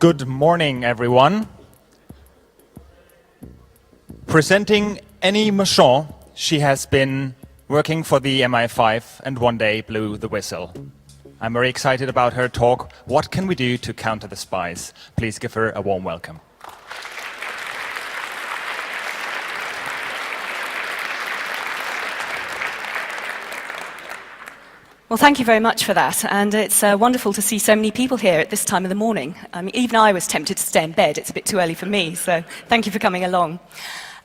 Good morning, everyone. Presenting Annie Marchand, she has been working for the MI5 and one day blew the whistle. I'm very excited about her talk. What can we do to counter the spies? Please give her a warm welcome. Well, thank you very much for that, and it's wonderful to see so many people here at this time of the morning. I mean, even I was tempted to stay in bed. It's a bit too early for me, so thank you for coming along.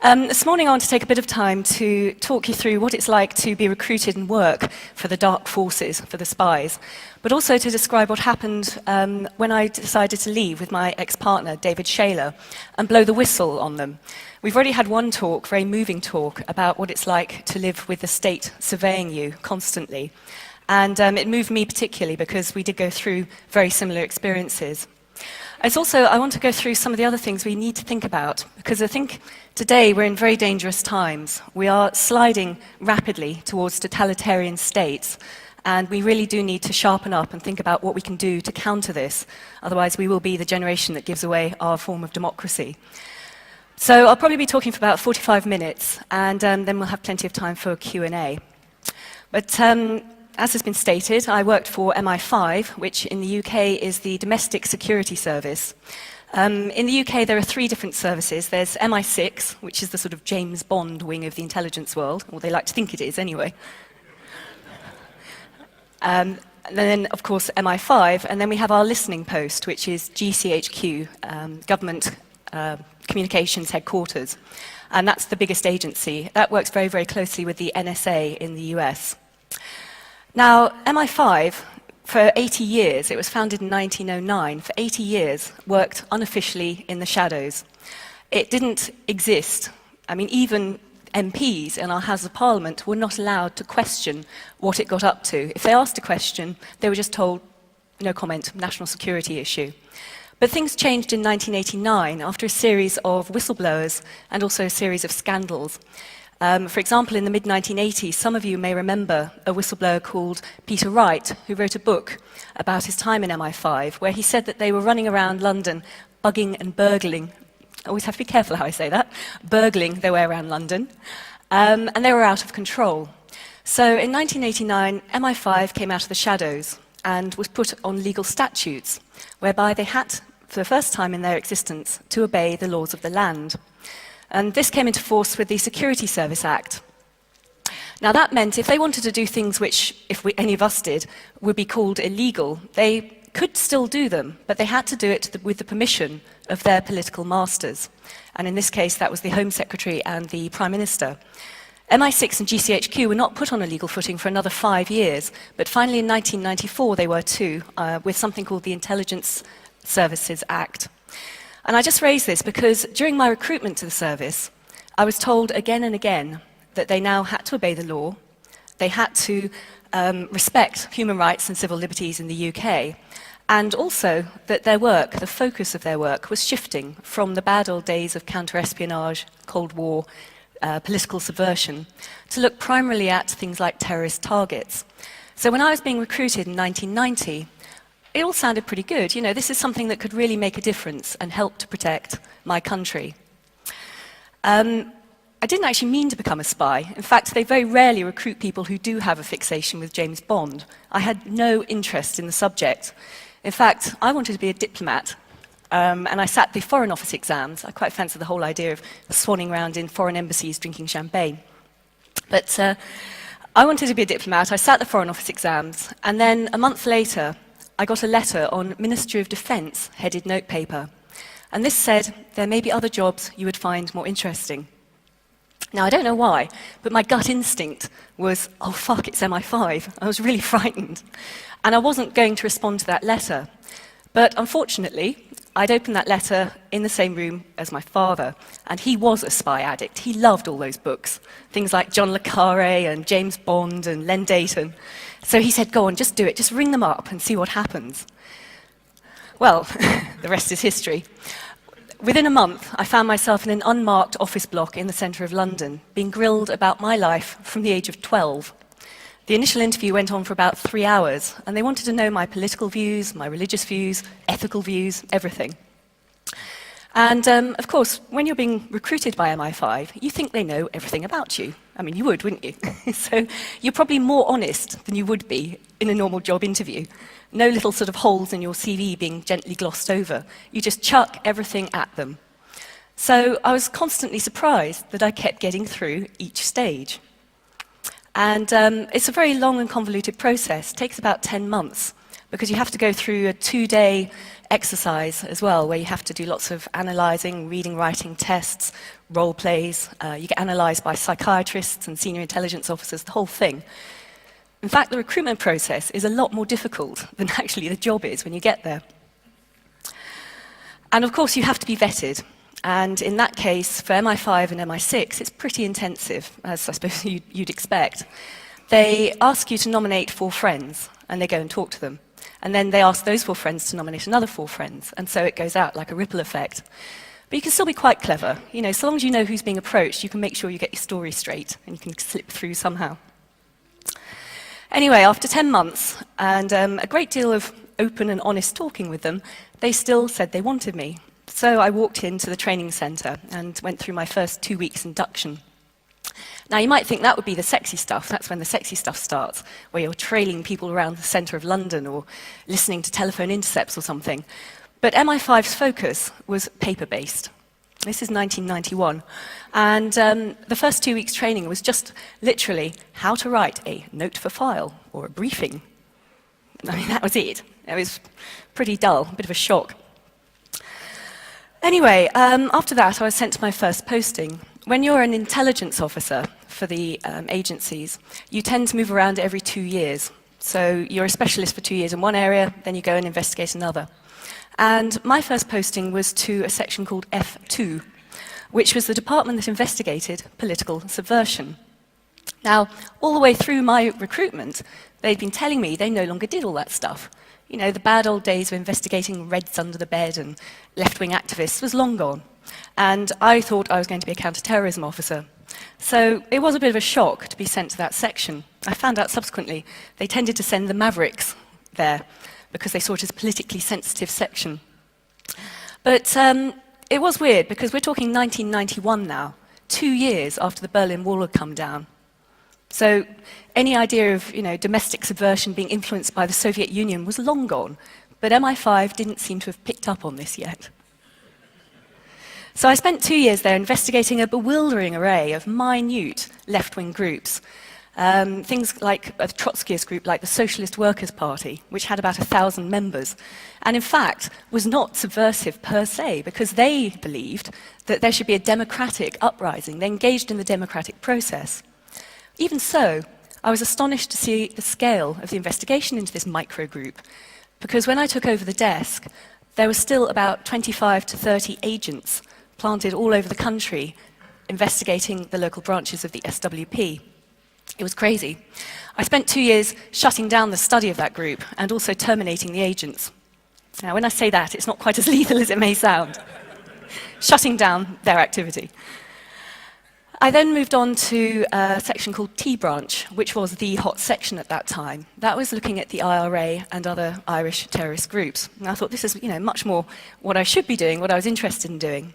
This morning I want to take a bit of time to talk you through what it's like to be recruited and work for the dark forces, for the spies, but also to describe what happened when I decided to leave with my ex-partner, David Shayler, and blow the whistle on them. We've already had one talk, very moving talk, about what it's like to live with the state surveying you constantly. And it moved me particularly because we did go through very similar experiences. I want to go through some of the other things we need to think about, because I think today we're in very dangerous times. We are sliding rapidly towards totalitarian states, and we really do need to sharpen up and think about what we can do to counter this. Otherwise, we will be the generation that gives away our form of democracy. So I'll probably be talking for about 45 minutes, and then we'll have plenty of time for Q&A. But as has been stated, I worked for MI5, which in the UK is the Domestic Security Service. In the UK, there are three different services. There's MI6, which is the sort of James Bond wing of the intelligence world, or they like to think it is anyway. And then, of course, MI5, and then we have our listening post, which is GCHQ, Government Communications Headquarters. And that's the biggest agency. That works very, very closely with the NSA in the US. Now, MI5, for 80 years, it was founded in 1909, for 80 years, worked unofficially in the shadows. It didn't exist. I mean, even MPs in our House of Parliament were not allowed to question what it got up to. If they asked a question, they were just told, no comment, national security issue. But things changed in 1989 after a series of whistleblowers and also a series of scandals. For example, in the mid-1980s, some of you may remember a whistleblower called Peter Wright, who wrote a book about his time in MI5, where he said that they were running around London, bugging and burgling. I always have to be careful how I say that. Burgling their way around London. And they were out of control. So in 1989, MI5 came out of the shadows and was put on legal statutes, whereby they had, for the first time in their existence, to obey the laws of the land. And this came into force with the Security Service Act. Now that meant if they wanted to do things which, if any of us did, would be called illegal, they could still do them, but they had to do it with the permission of their political masters. And in this case, that was the Home Secretary and the Prime Minister. MI6 and GCHQ were not put on a legal footing for another 5 years, but finally in 1994 they were too, with something called the Intelligence Services Act. And I just raise this because during my recruitment to the service, I was told again and again that they now had to obey the law, they had to respect human rights and civil liberties in the UK, and also that their work, the focus of their work, was shifting from the bad old days of counter-espionage, Cold War, political subversion, to look primarily at things like terrorist targets. So when I was being recruited in 1990, it all sounded pretty good. You know, this is something that could really make a difference and help to protect my country. I didn't actually mean to become a spy. In fact, they very rarely recruit people who do have a fixation with James Bond. I had no interest in the subject. In fact, I wanted to be a diplomat, and I sat the Foreign Office exams. I quite fancy the whole idea of swanning around in foreign embassies drinking champagne. But I wanted to be a diplomat. I sat the Foreign Office exams, and then a month later, I got a letter on Ministry of Defence headed notepaper. And this said, there may be other jobs you would find more interesting. Now, I don't know why, but my gut instinct was, oh fuck, it's MI5. I was really frightened. And I wasn't going to respond to that letter. But unfortunately, I'd opened that letter in the same room as my father, and he was a spy addict. He loved all those books, things like John le Carré and James Bond and Len Deighton. So he said, go on, just do it, just ring them up and see what happens. Well, the rest is history. Within a month, I found myself in an unmarked office block in the centre of London, being grilled about my life from the age of 12. The initial interview went on for about 3 hours, and they wanted to know my political views, my religious views, ethical views, everything. And of course, when you're being recruited by MI5, you think they know everything about you. I mean, you would, wouldn't you? So you're probably more honest than you would be in a normal job interview. No little sort of holes in your CV being gently glossed over. You just chuck everything at them. So I was constantly surprised that I kept getting through each stage. And it's a very long and convoluted process. It takes about 10 months, because you have to go through a 2-day exercise as well, where you have to do lots of analysing, reading, writing tests, role plays. You get analysed by psychiatrists and senior intelligence officers, the whole thing. In fact, the recruitment process is a lot more difficult than actually the job is when you get there. And of course, you have to be vetted. And in that case, for MI5 and MI6, it's pretty intensive, as I suppose you'd expect. They ask you to nominate 4 friends, and they go and talk to them. And then they ask those 4 friends to nominate another 4 friends, and so it goes out like a ripple effect. But you can still be quite clever. You know, so long as you know who's being approached, you can make sure you get your story straight, and you can slip through somehow. Anyway, after 10 months, and a great deal of open and honest talking with them, they still said they wanted me. So I walked into the training centre and went through my first 2 weeks induction. Now, you might think that would be the sexy stuff. That's when the sexy stuff starts, where you're trailing people around the centre of London or listening to telephone intercepts or something. But MI5's focus was paper-based. This is 1991. And the first 2 weeks' training was just literally how to write a note for file or a briefing. I mean, that was it. It was pretty dull, a bit of a shock. Anyway, after that, I was sent to my first posting. When you're an intelligence officer for the agencies, you tend to move around every 2 years. So you're a specialist for 2 years in one area, then you go and investigate another. And my first posting was to a section called F2, which was the department that investigated political subversion. Now, all the way through my recruitment, they'd been telling me they no longer did all that stuff. You know, the bad old days of investigating Reds under the bed and left-wing activists was long gone. And I thought I was going to be a counter-terrorism officer. So it was a bit of a shock to be sent to that section. I found out subsequently they tended to send the Mavericks there because they saw it as a politically sensitive section. But it was weird because we're talking 1991 now, 2 years after the Berlin Wall had come down. So any idea of, domestic subversion being influenced by the Soviet Union was long gone, but MI5 didn't seem to have picked up on this yet. So I spent 2 years there investigating a bewildering array of minute left-wing groups. Things like a Trotskyist group like the Socialist Workers' Party, which had about 1,000 members, and in fact was not subversive per se, because they believed that there should be a democratic uprising. They engaged in the democratic process. Even so, I was astonished to see the scale of the investigation into this micro-group, because when I took over the desk, there were still about 25 to 30 agents planted all over the country investigating the local branches of the SWP. It was crazy. I spent 2 years shutting down the study of that group and also terminating the agents. Now, when I say that, it's not quite as lethal as it may sound. Shutting down their activity. I then moved on to a section called T-Branch, which was the hot section at that time. That was looking at the IRA and other Irish terrorist groups. And I thought this is, much more what I should be doing, what I was interested in doing.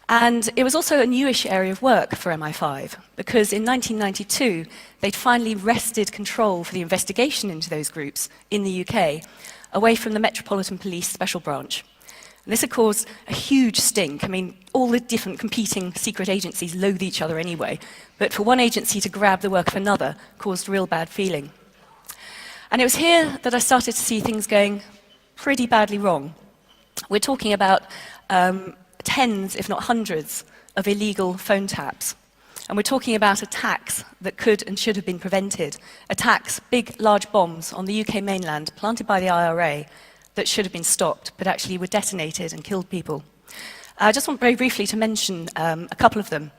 And it was also a newish area of work for MI5, because in 1992, they'd finally wrested control for the investigation into those groups in the UK, away from the Metropolitan Police Special Branch. And this had caused a huge stink. I mean, all the different competing secret agencies loathe each other anyway, but for one agency to grab the work of another caused real bad feeling. And it was here that I started to see things going pretty badly wrong. We're talking about tens, if not hundreds, of illegal phone taps. And we're talking about attacks that could and should have been prevented. Attacks, big, large bombs on the UK mainland planted by the IRA that should have been stopped, but actually were detonated and killed people. I just want very briefly to mention a couple of them.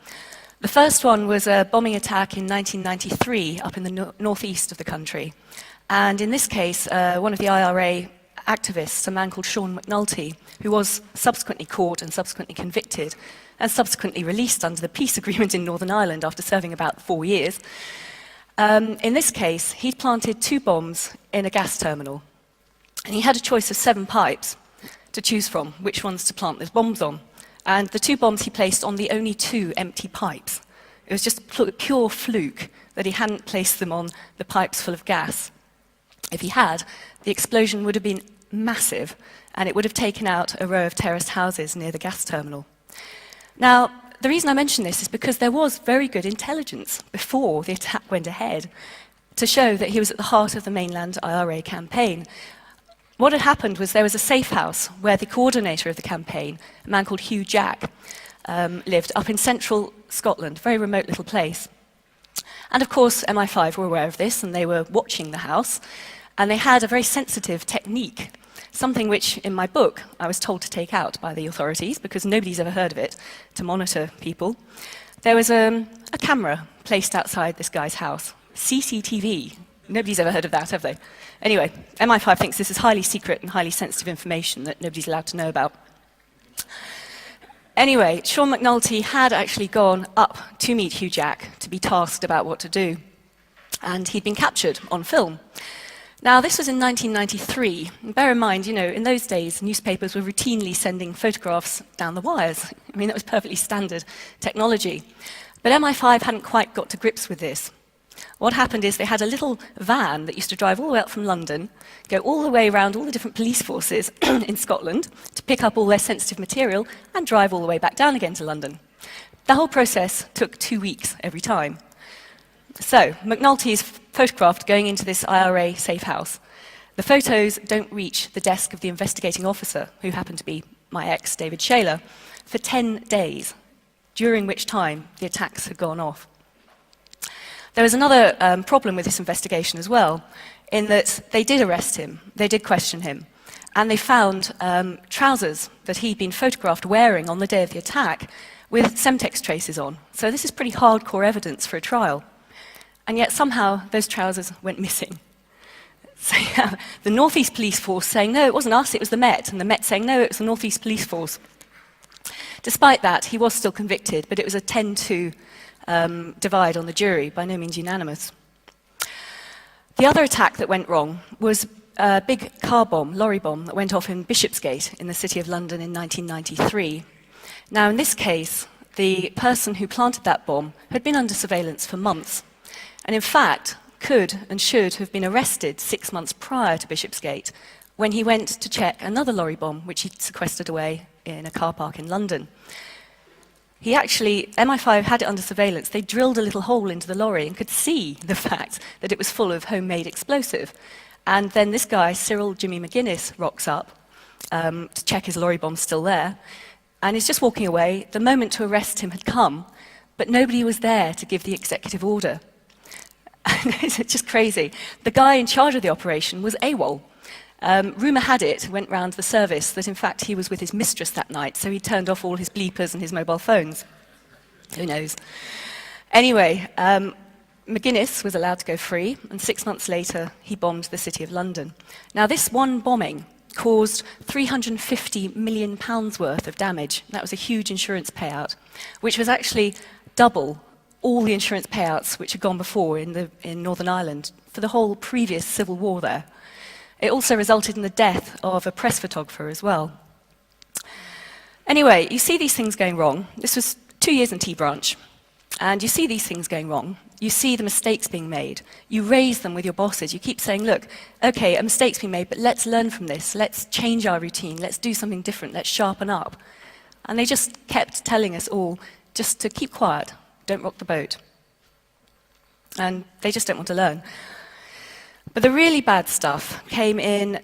The first one was a bombing attack in 1993 up in the northeast of the country. And in this case, one of the IRA activists, a man called Sean McNulty, who was subsequently caught and subsequently convicted and subsequently released under the peace agreement in Northern Ireland after serving about 4 years. In this case, he'd planted 2 bombs in a gas terminal. And he had a choice of 7 pipes to choose from, which ones to plant those bombs on. And the 2 bombs he placed on the only 2 empty pipes. It was just pure fluke that he hadn't placed them on the pipes full of gas. If he had, the explosion would have been massive, and it would have taken out a row of terraced houses near the gas terminal. Now, the reason I mention this is because there was very good intelligence before the attack went ahead to show that he was at the heart of the mainland IRA campaign. What had happened was there was a safe house where the coordinator of the campaign, a man called Hugh Jack, lived up in central Scotland, a very remote little place. And of course, MI5 were aware of this, and they were watching the house, and they had a very sensitive technique, something which, in my book, I was told to take out by the authorities, because nobody's ever heard of it, to monitor people. There was a camera placed outside this guy's house, CCTV. Nobody's ever heard of that, have they? Anyway, MI5 thinks this is highly secret and highly sensitive information that nobody's allowed to know about. Anyway, Sean McNulty had actually gone up to meet Hugh Jack to be tasked about what to do, and he'd been captured on film. Now, this was in 1993. And bear in mind, in those days, newspapers were routinely sending photographs down the wires. I mean, that was perfectly standard technology. But MI5 hadn't quite got to grips with this. What happened is they had a little van that used to drive all the way up from London, go all the way around all the different police forces in Scotland to pick up all their sensitive material and drive all the way back down again to London. The whole process took 2 weeks every time. So, McNulty is photographed going into this IRA safe house. The photos don't reach the desk of the investigating officer, who happened to be my ex, David Shayler, for 10 days, during which time the attacks had gone off. There was another problem with this investigation as well, in that they did arrest him, they did question him, and they found trousers that he'd been photographed wearing on the day of the attack with Semtex traces on. So this is pretty hardcore evidence for a trial. And yet somehow those trousers went missing. So you have the North East Police Force saying, no, it wasn't us, it was the Met, and the Met saying, no, it was the North East Police Force. Despite that, he was still convicted, but it was a 10-2 divide on the jury, by no means unanimous. The other attack that went wrong was a big car bomb, lorry bomb, that went off in Bishopsgate in the City of London in 1993. Now, in this case, the person who planted that bomb had been under surveillance for months, and in fact could and should have been arrested 6 months prior to Bishopsgate when he went to check another lorry bomb which he'd sequestered away in a car park in London. MI5 had it under surveillance. They drilled a little hole into the lorry and could see the fact that it was full of homemade explosive. And then this guy, Cyril Jimmy McGuinness, rocks up to check his lorry bomb's still there, and is just walking away. The moment to arrest him had come, but nobody was there to give the executive order. It's just crazy. The guy in charge of the operation was AWOL. Rumour had it, went round the service, that in fact he was with his mistress that night, so he turned off all his bleepers and his mobile phones. Who knows? Anyway, McGuinness was allowed to go free, and 6 months later he bombed the City of London. Now, this one bombing caused £350 million worth of damage. That was a huge insurance payout, which was actually double all the insurance payouts which had gone before in Northern Ireland for the whole previous civil war there. It also resulted in the death of a press photographer as well. Anyway, you see these things going wrong. This was 2 years in T Branch, and you see these things going wrong. You see the mistakes being made. You raise them with your bosses. You keep saying, look, okay, a mistake's been made, but let's learn from this. Let's change our routine. Let's do something different. Let's sharpen up. And they just kept telling us all just to keep quiet. Don't rock the boat. And they just don't want to learn. But the really bad stuff came in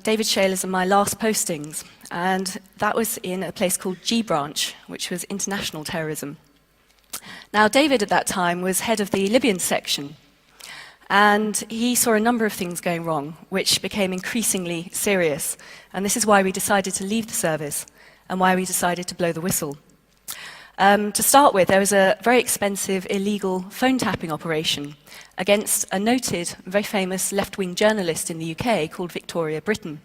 David Shayler's and my last postings, and that was in a place called G Branch, which was international terrorism. Now, David at that time was head of the Libyan section, and he saw a number of things going wrong, which became increasingly serious, and this is why we decided to leave the service and why we decided to blow the whistle. To start with, there was a very expensive illegal phone tapping operation against a noted, very famous left-wing journalist in the UK called Victoria Britton.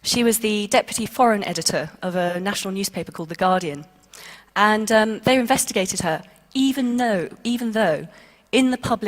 She was the deputy foreign editor of a national newspaper called The Guardian. And they investigated her, even though in the public